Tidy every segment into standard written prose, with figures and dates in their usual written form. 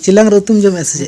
चिलांग रुतुम जमे से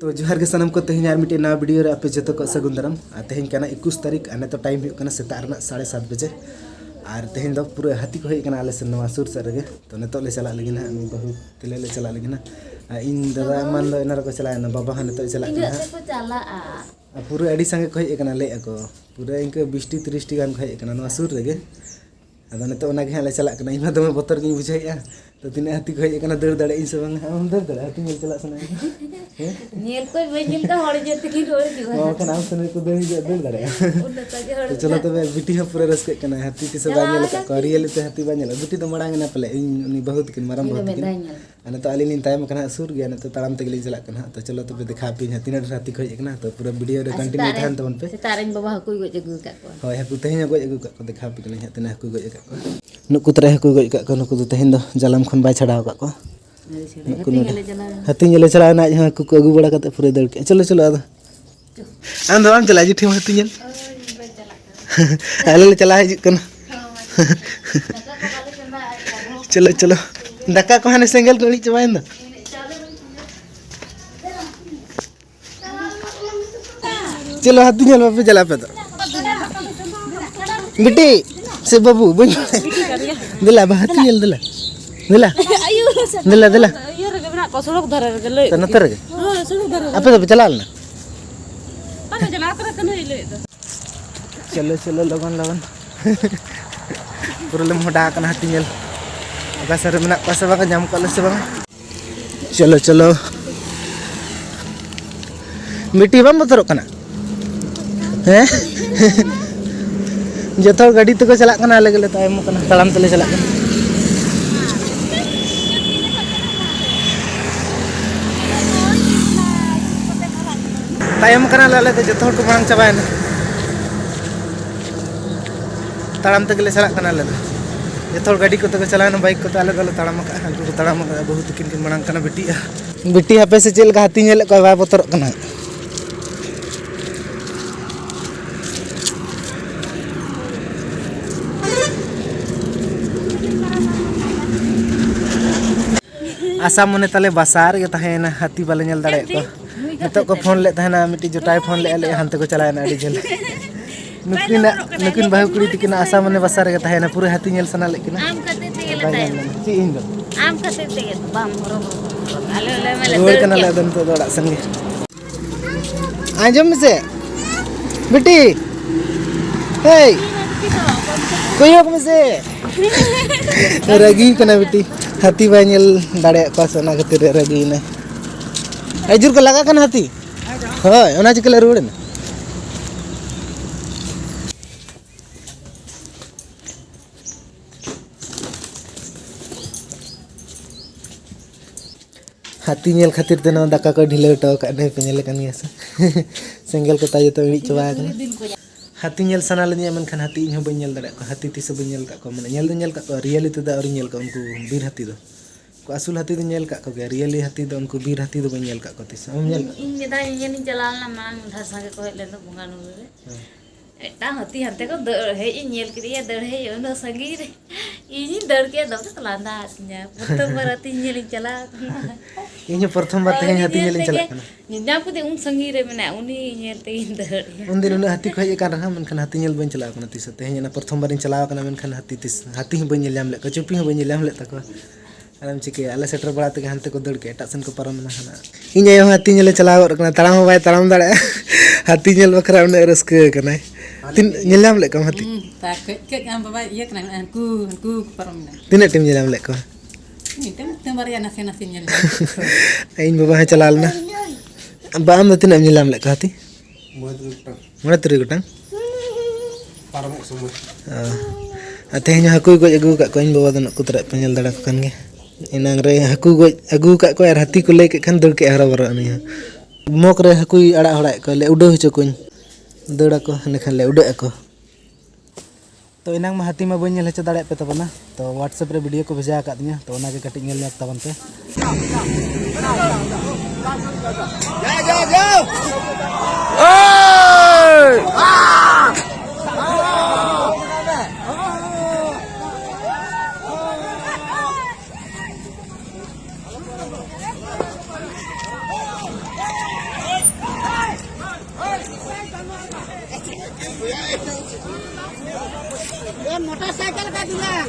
तो जोहार के सनम को तेज और मिट्टी नवा वीडियो रे आपे जो को सगुन दाराम तेज 21 तारीख आने तो टाइम होना सेता 7:30 बजे और तेज दो पूरे हाथी को हेकना आले सेन नवा सुर सर गे तो नेतो ले चला लगी ना बहु तिले ले चला लगी ना इन दादा मान दो इनार को चला ना बाबा नेतो चला पूरे अड़ी संगे को हेकना ले को पूरे इनके 20-30 गान को हेकना नवा सुर रे गे अदा नेतो ओना गे ले चला कना इमा दमे बतर गिन बुझाइया तो तीन हाथी को हेकना दर दड़े इन से बांग हम दर दड़े हाथी मिल चला सना नेल कोई बेजिल का हड़ जेते की रोड दिवा ओ कना हम सने को दर दड़े तो चलो तबे बिटी हम पूरे रस कना हाथी ती से बानेल का करियल ते हाथी बानेल बिटी तो मडांग ना पले उनी बहुत किन मारम बहुत किन अने तो आलिन तायम कना सुर गया न तो ताराम ते गली चला कना तो चलो तबे देखा पी हाथी न हाथी को हेकना तो पूरा वीडियो रे कंटिन्यू थान तबन पे तारेन बाबा हकुई गज अगु का को होय हकु तेहन गज अगु का को देखा पी कना हाथी न हकु गज का को नुकु तरे हकु गज का को नुकु तो तेहन दो जालम खन बाय छडाव का को हाथी ले चला ना जहां को अगु बड़ा करते पूरे दड़ के चलो चलो आदो आम दो आम चला जी ठीक हाथी जल ले चला हिज कना चलो चलो दका को हने सेंगल गड़ी चबाइन दा चलो हाथी जल बापे चला पे तो बेटी से बाबू बन दिला हाथी जल दिला दिला दिला दिला ये रे बना को सड़क धरे रे ले तो नतर गे हां सड़क धरे आपे तो चला ना पाने चला कर कने ले चलो चलो लगन लगन पूरा ले मोटा कना हाथी जल का सर मना पास बागा जाम कल से बागा चलो चलो मिट्टी बम बतरो कना हैं जतो गाड़ी तो चला कना अलग ले तायम कना तड़ाम तले चला कना तायम कना ले तो जतो को मांग चबायना तड़ाम तक ले चला कना ले जतो गाड़ी को तो चलाना बाइक को ताले ताले तड़ाम का को तड़ाम बहुत किन किन मांग कना बेटी बेटी आपे से चेल का हाथी नेल को बा बतर कना आशा मने ताले बासार के तहेना हाथी बाले नेल दाड़े को नितो को फोन ले तहेना मिट्टी जोटाई फोन ले हानते को चलायना अड़ी झेल नुकिन बाहु कुड़ी तिकिन आशा मने बासार के तहेना पूरे हाथी नेल सना लेकिन आम कते ते गेले ताय ची इन दो आम कते ते बाम रो आले ले मेले रोड कना ले दन तो दोड़ा संगे आजम से बेटी हे कोयो में से रगी कना बेटी हाथी बानेल दाड़े को सना खातिर रगी ने आजुर को लगा कना हाथी होय ओना चिकले रोड ने हाथी नेल खातिर ते दाका को ढिले उठाव का ने पेनेल कनिया से सेंगल को ताजे तो इड़ी चबा कना हाथी नेल सना लनिया मन खान हाथी इन बन नेल दाड़े को हाथी तीस बन नेल का को माने नेल दो नेल का को रियलिटी दा और नेल का उनको बीर हाथी दो को असूल हाथी दो नेल का को रियली हाथी दो उनको बीर हाथी दो बन नेल का को तीस हम नेल इन मेदा इन चलाल ना मांग धा संगे को ले तो बुंगा नु रे एटा हाथी हते को हे इन नेल करिया दड़ हे ओनो संगी रे इन दड़ के दब तो लांदा न्या प्रथम बार हाथी नेल चला इन प्रथम बार ते हाथी नेल चला कना निना को दे उन संगी रे मने उनी नेल ते इन दड़ उन दिन हाथी को हे का रहा मन खान हाथी नेल बन चला कना तीस ते ना प्रथम बार इन चला कना मन खान हाथी तीस हाथी ही बन नेल ले को चुपी ही बन नेल ले तको आराम चिके आले सेटर बड़ा ते हानते को दड़ के एटा सन को परम ना हना इन यो हाथी नेल चला कना तड़ाम बाय तड़ाम दाड़े हाथी नेल बखरा उन रस्के कना तीन नेलाम ले कम हाथी ता के हम बाबा ये कना ku परम ना तीन टीम नेलाम ले को ni tem baria nasi nyel इन बाबा चलाल ना बाम तीन नेलाम ले को हाथी मोना तुरी गोटांग parang semua तेहन हाकु गज अगु का को इन बाबा दन को तरे पेनेल दाड़ा को कन गे इनांग रे हाकु गज अगु का को और हाथी को ले के खन दड़ के हरा बरा नि मोक रे हाकु अड़ा हड़ा को ले उडो हचो कोन दड़ा को ने खन ले उडो को तो इनांग मा हाथी मा बन नेल हचो दाड़े पे तबना तो व्हाट्सएप रे वीडियो को भेजा का दिया तो ओना के कटिंग नेल ले तबन पे जा मोटरसाइकिल का दुल्हन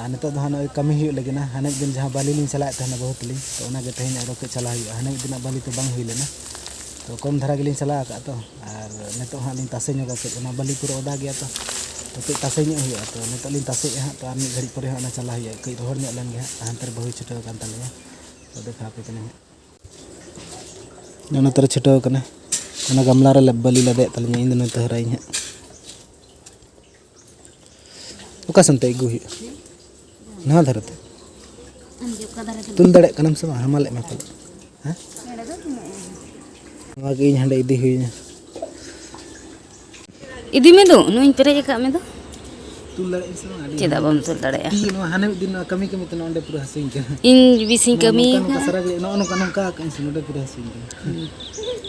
नितो कमी हुई लगे ना हाने दिन जहाँ बाली लिंग चलाए तहना बहुत लिंग तो ओनागे तेहन आरो के चला हुई हाने दिन बाली तो बांग हुई लेना तो कम धरा गिलिंग चला का तो और नितो हाँ लिंग तासे ᱧᱚᱜᱟ के ओना बाली पूरा ओदा गया तो कई तासे ᱧᱚᱜ हुई तो नितो लिंग तासे हाँ तो आर मिद घड़ी परे हाँ चला हुई कई रोहड़ ᱧᱚᱜ लेन गे हांतर बहु छुटाव कान तालेया तो देखा पे कने ओना तर छुटाव कने ओना गमला रे बाली लदे तालेया इन दिन तहराई हाँ ओका संते गु हुई ना धरते तुम दड़े कनम से हमाले में पल हैं वागे इन हंडे इदी हुई इदी में दो नुई पेरेज का में दो तुम दड़े से आडी चेदा बम तुल दड़े ती नो हाने दिन कमी कमी तो नोंडे पूरा हसिंग के इन बिसिं कमी का सारा गे नो नो कनम का कन से नोंडे पूरा हसिंग के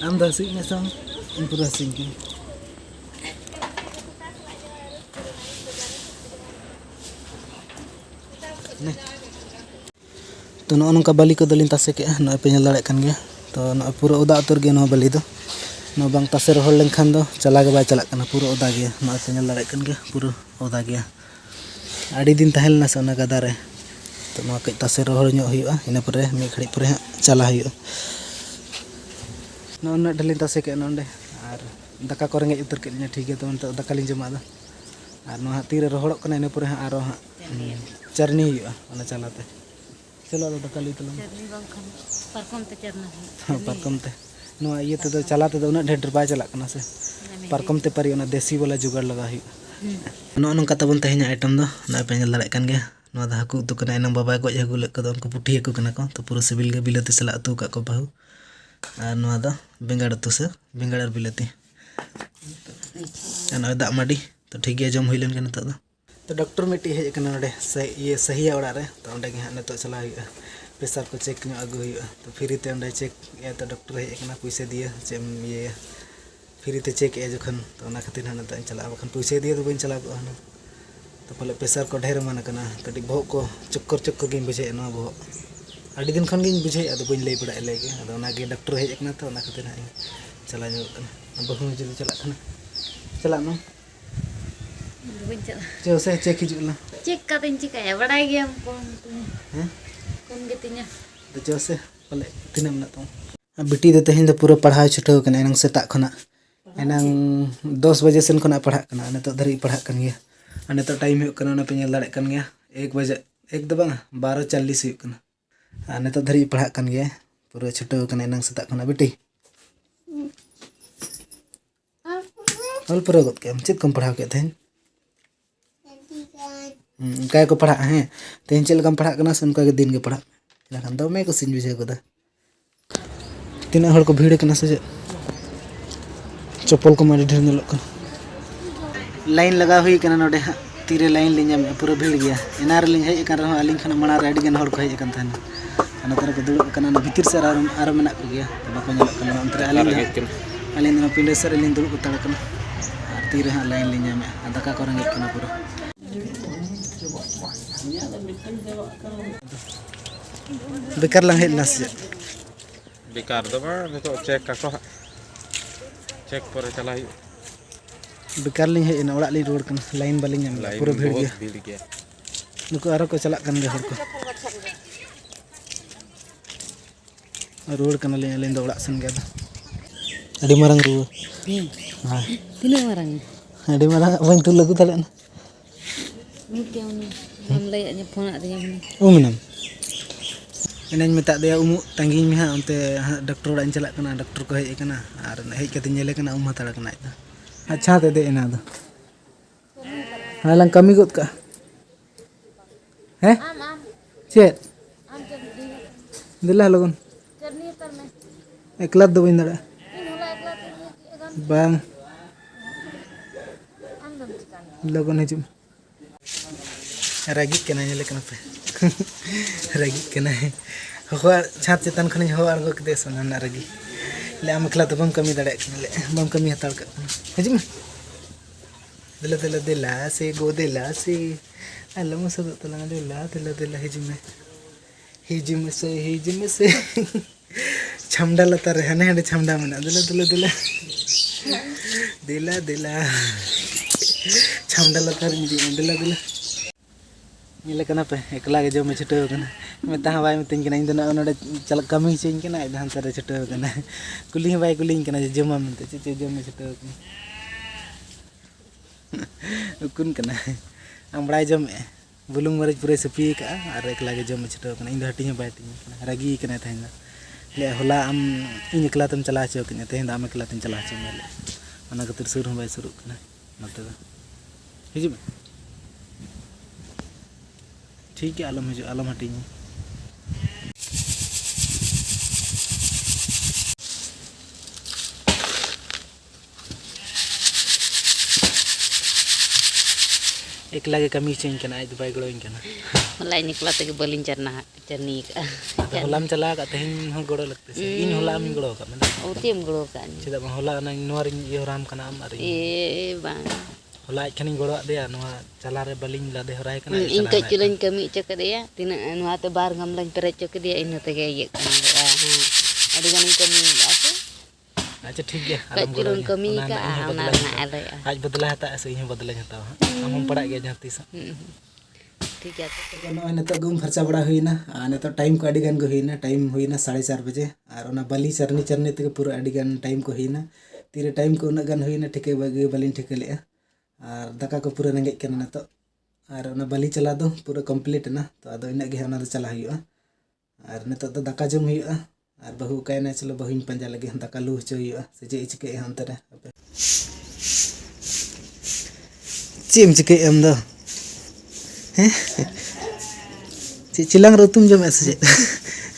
आम दसी में सम इन पूरा हसिंग के तो नौका बाली को दलिन तासे के नॉय पे नल दाड़े कन गया तो नॉय पूरा उदा उतर गया नॉय बाली दो नॉय बांग तासे रोहड़ लेनखान दो चला के बाय चला कना पूरा उदा गया नॉय पे नल दाड़े कन गया पूरा उदा गया आड़ी दिन तहल ना से गदा रे तो नॉय कई तासे रोहड़ ᱧᱚᱜ हुआ इन परे मी घड़ी परे चला हुआ नॉय ढलिन तासे के नोंडे और दाका को रेंगे उतर के ठीक है तो नतो दाका लिन जमा दा और नॉय तीरे रोहड़क कना इन परे आरो चरनी हुआ ओना चलाते चलो दाका ली तलो चरनी बंखन परकम ते चरना हाँ परकम ते नो ये तो चलाते तो उना ढेर बाय चला कना से परकम ते परी ओना देसी वाला जुगाड़ लगा हुई नो नंका तबन तेहन आइटम दो ना पेंजल दाड़े कन गया नो दा हाकू तो कना एनम बाबा गज हगु ले कदो उनको पुठी हकु कना को तो पूरा सिबिल गे बिलाती सला अतु का को बाहु और नो दा बेंगाड़ अतु से बेंगाड़ और बिलाती नो दा माडी तो ठीक गया जम हुई लेन के नता तो डॉक्टर मिट्टी हेज कना नडे ये सही ओड़ा रे तो ओंडे गे हां नतो चला हुई प्रेशर को चेक ᱧᱚᱜ आगु हुई तो फ्री ते ओंडे चेक या तो डॉक्टर हेज कना पैसे दिए चेम ये फ्री ते चेक ए जखन तो ओना खातिर हां नतो चला बखन पैसे दिए तो बइन चला को हां तो पहले प्रेशर को ढेर मन कना कटी बहु को चक्कर चक्कर गिन बुझे नो बहु आडी दिन खन गिन बुझे अद बइन लई पड़ा लेगे अद ओना गे डॉक्टर हेज कना तो ओना खातिर हां चला ᱧᱚᱜ कना बहु जल्दी चला कना चला नो जो से चेक हिजुला चेक का तीन चिकाया बड़ाई गया कौन हैं कौन गतिnya तो जो से पले तिना मना तो बेटी दे तेहन पूरा पढ़ाई छुटाव कना एनंग सेता खना एनंग 10 बजे सेन खना पढ़ा कना नेतो धरी पढ़ा कन गया नेतो टाइम हो कना पे नेल दाड़े कन गया 1 बजे 1 दो बांग 12:40 हो कना नेतो धरी पढ़ा कन गया पूरा छुटाव कना एनंग सेता खना बेटी हल पूरा गत के चित कम पढ़ा के थेन काय को पढ़ा है तेन चल कम पढ़ा कना उनका के दिन के पढ़ा लखन दो मैं को सिन बुझे को दा तीना हड़ को भीड़ कना से चप्पल को मारी ढेर नलक लाइन लगा हुई कना नोडे तीरे लाइन लिंजा में पूरा भीड़ गया एनार लिंज हेज कन रहो अलिंग खना मणा रे अडिगन हड़ को हेज कन थान अना तर को दुड़ कना भीतर से आर मेना को गया बाको नलक कना अंतरे अलिंग ना पिंडे सर अलिंग दुड़ को तड़ कना तीरे हां लाइन लिंजा में दाका को रंगे कना पूरा बेकार lang हेज नस बेकार दो बा तो चेक का को चेक पर चला ही बेकार लिंग हेज ना ओड़ा लिंग रोड कन लाइन बालिंग हम पूरा भीड़ गया नुको आरो को चला कन गे हर को रोड कन लिंग दो ओड़ा सन गया अडी मारंग रू हां तीना marang अडी मारंग बन तु लगु तले ना mungkin हम ले फोन आ रही है उमिनम इनाñ मेता दे उमु तंगी में हाँ उनते डॉक्टर ओड़ा चला कना डॉक्टर को हेज कना और हेज कते नेले कना उम हताड़ कना दा अच्छा ते दे एना दो हालां कमी गोद का हैं चेत दिला लगन एकला दो बइन दड़ा बांग लगन हिजुम रागी कना नेले कना पे रागी कना है हो छात चेतन खनि हो आरगो कदे सना रागी ले आम एकला तो बम कमी दड़ा ले बम कमी हताड़ का हिजुम दिला दिला दिला से गो दिला से अलम सब तला दिला दिला दिला हिजुम से छमडा लता रे हने हने छमडा मना दिला दिला दिला दिला दिला छमडा लता रे दिला दिला नीले कना पे एकला के जो में छुटो कना मेता बाय मितिन कना इन दना नडे चल कमी चेन कना धान तरे छुटो कना कुली बाय कुली कना जमा मनते चे जो में छुटो कना उकुन कना आमड़ाय जम बुलुंग मरज पूरे सपी का और एकला के जम में छुटो कना इन हटी बाय तिन कना रागी कना थाइन ले होला आम इन एकला तम चला छो कना तेन आम एकला तम चला छो मेले ओना कतिर सुर बाय सुरु कना नते हिजु ठीक है आलम हिजु आलम हटी एकला के कमी चेंज कना आज बाय गड़ोइन कना होला निकला तक बलिन चरना चरनी का होलाम चला का तेन हो गड़ो लगते से इन होला हम गड़ो का मन ओतेम गड़ो का चेदा होला ना नोर यो राम कना आम अरे ए बांग होला खनि गड़ो दे नो चला रे बलिन लादे हराय कना इन के चुलन कमी चकदिया तिना नवाते बार गमलाñ पेरे चकदिया इन तक ये कना अडी गन कमी आसे अच्छा ठीक है आलम गड़ो कमी का ना आले आज बदला हता से इन बदला हता हम पड़ा गया जहती से ठीक है नो नतो गुम खर्चा बड़ा हुईना नतो टाइम को अडी गन को हुईना टाइम हुईना 4:30 बजे और ओना बली चरनी चरनी तक पूरा अडी गन टाइम को हुईना तीरे टाइम को उना गन हुईना ठिके बगे बलिन ठिके ले और दाका को पूरा नंगे कना नतो और ओना बली चला दो पूरा कंप्लीट ना तो आदो इना गे ओना दो चला हुईआ और नतो तो दाका जम हुईआ और बहु कायना चलो बहुइन पंजा लगे दाका लू हचो हुईआ से जे चिके हंत रे चिम चिके एम दो हैं चिलांग रो तुम जम ऐसे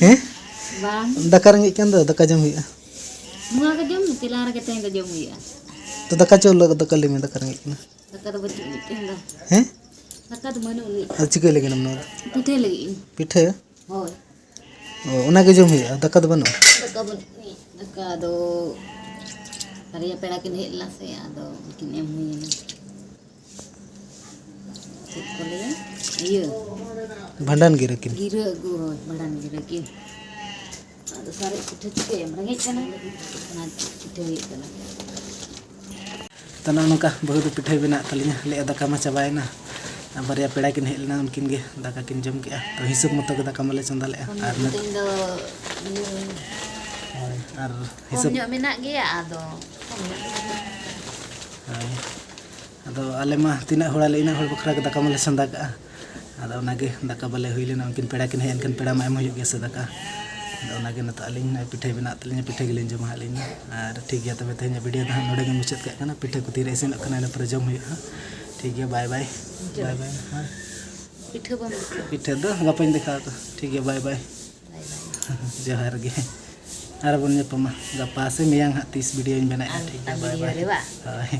हैं बांग दाका रंगे कन दो दाका जम हुईआ मुआ के जम तिलार के तें के जम हुईआ तो दाका चलो दाका ले में दाका रंगे कना दका तो बच्चे तें दा हैं दका तो मनु नी और चिके लगे नम पिठे लगी पिठे होय ओना के जम हुईआ दाका तो बनो दका बनी दका दो करिया पेड़ा के हेला से आदो किन एम हुईना को ले ये भंडान गिरे किन गिरा गो बड़ान गिरा किन आदो सारे पिठे चिके एम रंगे कना ना पिठे कना तना नका बहुत पिठे बिना तलिया ले दाका मा चाबायना बारिया पेड़ा किन हेलना उनकिन गे दाका किन जम के तो हिसाब मत के दाका मले चंदा ले और हिसाब मेना गया आदो आदो आले मा तिना होड़ा ले इना होड़ बखरा के दाका मले चंदा का आदो ओनागे दाका बाले हुई लेना उनकिन पेड़ा किन हेन किन पेड़ा मा एम हुई गे से दाका ओनागे नत अलिन पिठे बिना तलिया पिठे गिलिन जम हालिन और ठीक गया तबे तेज वीडियो दा नोडे गे मुचाद का कना पिठे को तीरे इसिन कना पर जम हुई ठीक है बाय बाय बाय बाय हां पिठे दो गापाइन देखा तो ठीक है बाय बाय जोहार गे आर बन पमा गपा से मियांग 30 वीडियो इन बनाया ठीक है बाय बाय